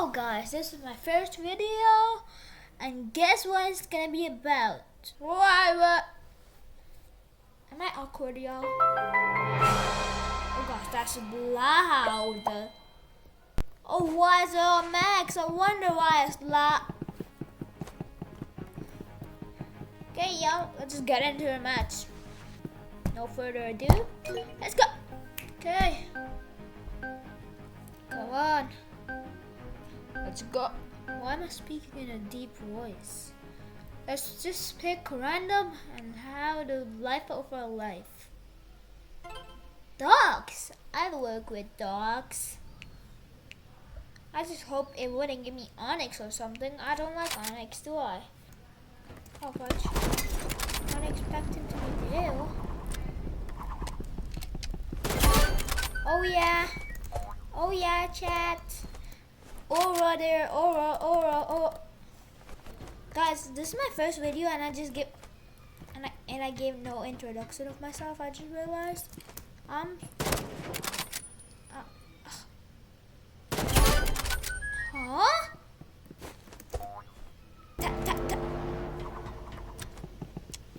Hello guys, this is my first video, and guess what it's gonna be about? What? Am I awkward, y'all? Oh gosh, that's loud. Oh, why is it on max? I wonder why it's loud. Okay, y'all, let's just get into the match. No further ado, let's go. Okay, come on. Let's go. Why am I speaking in a deep voice? Let's just pick random and how to life over life. Dogs! I'd work with dogs. I just hope it wouldn't give me Onyx or something. I don't like Onyx, do I? Oh fudge. Not expecting to be there. Oh yeah, chat. Aura there, aura. Guys, this is my first video and I just give and I gave no introduction of myself. I just realized huh?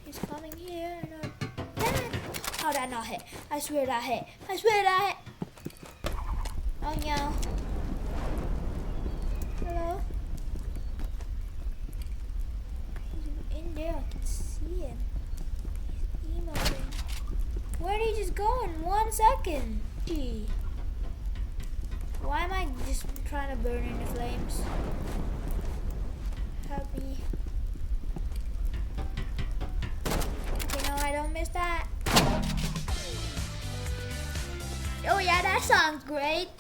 He's coming here and how did I not hit? I swear that hit. Oh no. Hello? He's in there, I can see him. He's emoting. Where did he just go in 1 second? Gee. Why am I just trying to burn in the flames? Help me. Okay, no, I don't miss that. Oh yeah, that sounds great.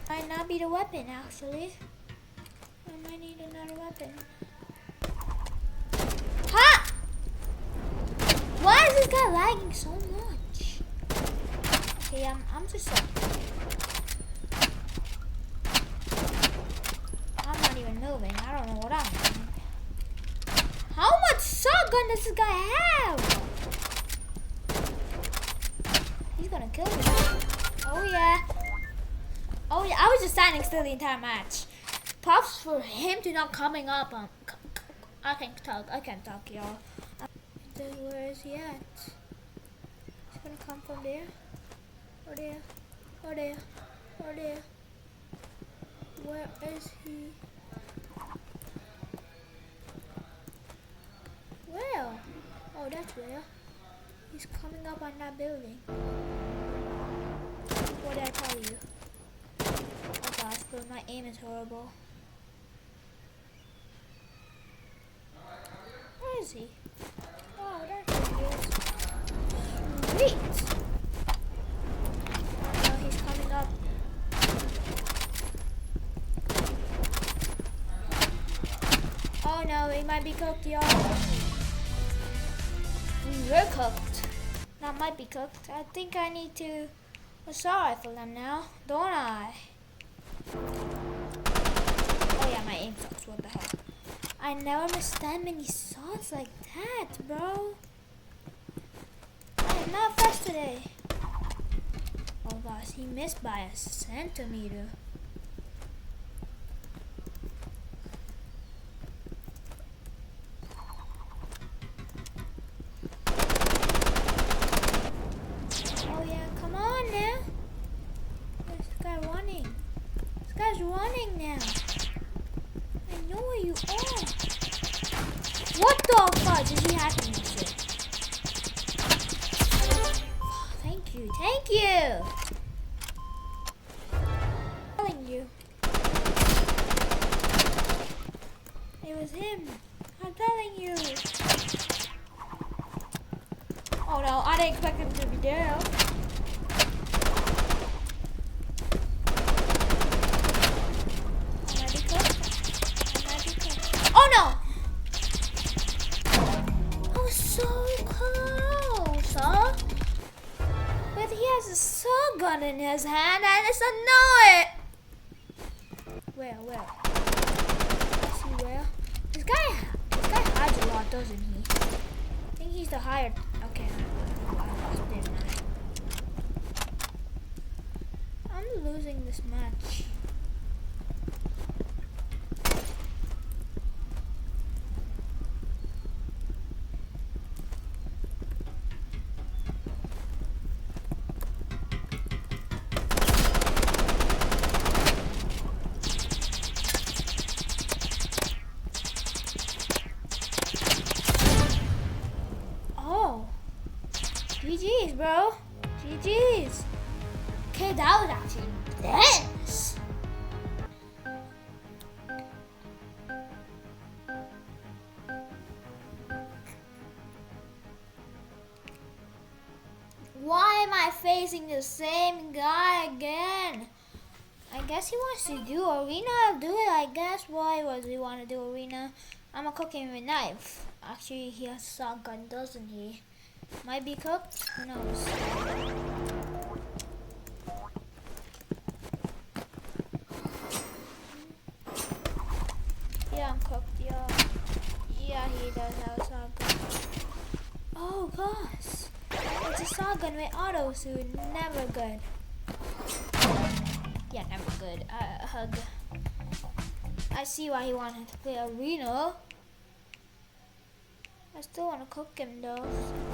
Might not be the weapon actually. I might need another weapon. Ha! Why is this guy lagging so much? Okay, I'm just I'm not even moving. I don't know what I'm doing. How much shotgun does this guy have? He's gonna kill me. Oh yeah, I was just standing still the entire match. Props for him to not coming up. I can't talk, y'all. Where is he at? He's gonna come from there. Or there. Where is he? Where? Oh, that's where. He's coming up on that building. What did I tell you? Oh gosh, but my aim is horrible. Where is he? Oh, there he is. Sweet! Oh no, he's coming up. Oh no, he might be cooked, y'all. We're cooked. Not might be cooked. I think I need to assault rifle them now, don't I? Oh yeah, my aim sucks. What the hell? I never missed that many shots like that, bro. I am not fast today. Oh gosh, he missed by a centimeter. Oh yeah, come on now. Where's this guy running? This guy's running now. I know where you are. What the fudge is he hacking this shit? Oh, thank you. I'm telling you. It was him. I'm telling you. Oh no, I didn't expect him to be there. Oh no! I was so close, huh? But he has a shotgun in his hand and it's annoying. Where? I see where. This guy hides a lot, doesn't he? I think he's the hired. Okay. I'm losing this match. facing the same guy again. I guess he wants to do arena. I'll do it, I guess. Why would he want to do arena? I'm gonna cook him with a knife. Actually, he has a shotgun, doesn't he? Might be cooked. Who knows? Yeah, I'm cooked. Yeah. Yeah, he does have a shotgun. Oh gosh. It's a shotgun with auto suit. Never good. Yeah, never good. Hug. I see why he wanted to play arena. I still want to cook him though.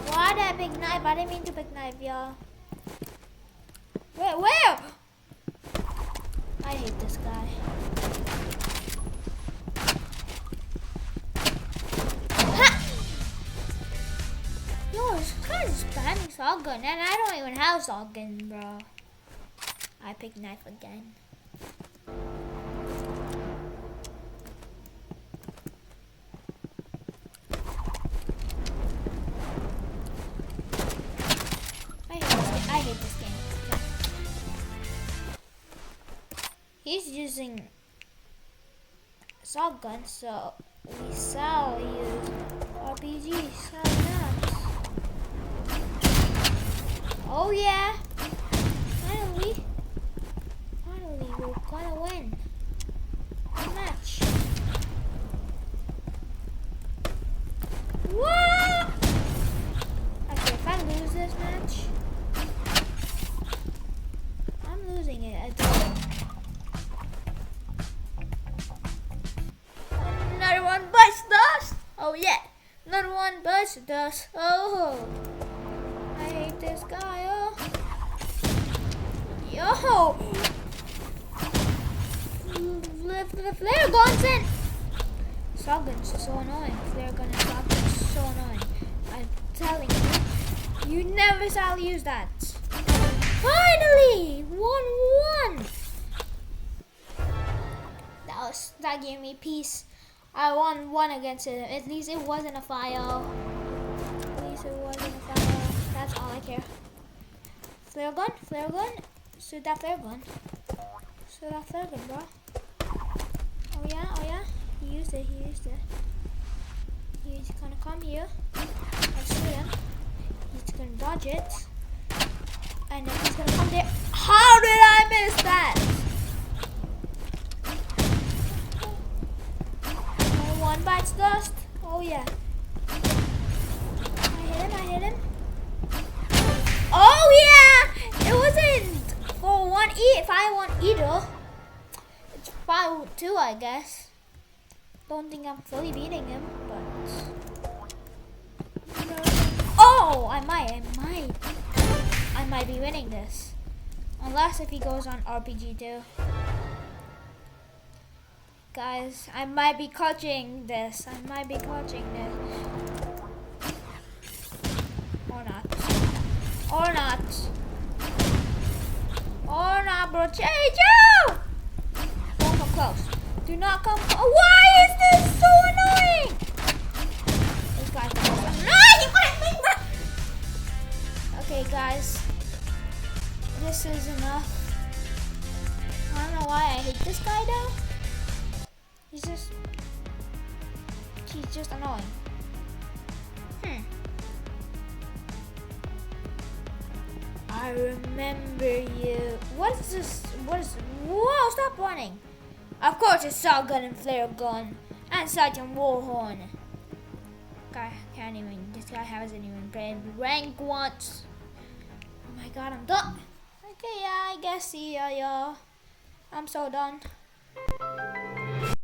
Why did I pick knife? I didn't mean to pick knife, y'all. Where? I hate this guy. Ha! Yo, this guy's spamming shotgun, and I don't even have shotgun, bro. I picked knife again. I hate this game. He's using shotgun, so we shall use RPG. Oh yeah! Finally, we're gonna win the match. What? Okay, if I lose this match, I'm losing it. Another one bites dust. Oh yeah, another one bites dust. Oh, I hate this guy. Oh, yo, the flare guns in. Shotguns are so annoying. Flare gun and shotguns are so annoying. I'm telling you, you never shall use that. Finally, 1-1. That gave me peace. I won one against it. At least it wasn't a file. At least it wasn't a file. That's all I care. Flare gun. Shoot that flare gun. Shoot that flare gun, bro. Oh yeah. He used it. He's gonna come here. I see him. He's gonna dodge it. And then he's gonna come there. How did I miss that? One bites dust. Oh yeah. I hit him. Oh yeah! It wasn't for 5-1 either. It's 5-2, I guess. Don't think I'm fully beating him, but oh, I might be winning this. Unless if he goes on RPG too. Guys, I might be clutching this. Or not, bro. Change. Don't come close. Do not come close. Why is this so annoying? This guy's annoying. Okay, guys. This is enough. I don't know why I hate this guy though. He's just annoying. I remember you. What is this? Whoa, stop running. Of course it's shotgun and flare gun. And Sergeant Warhorn. This guy hasn't even played rank once. Oh my god, I'm done. Okay, yeah, I guess see ya, y'all. I'm so done.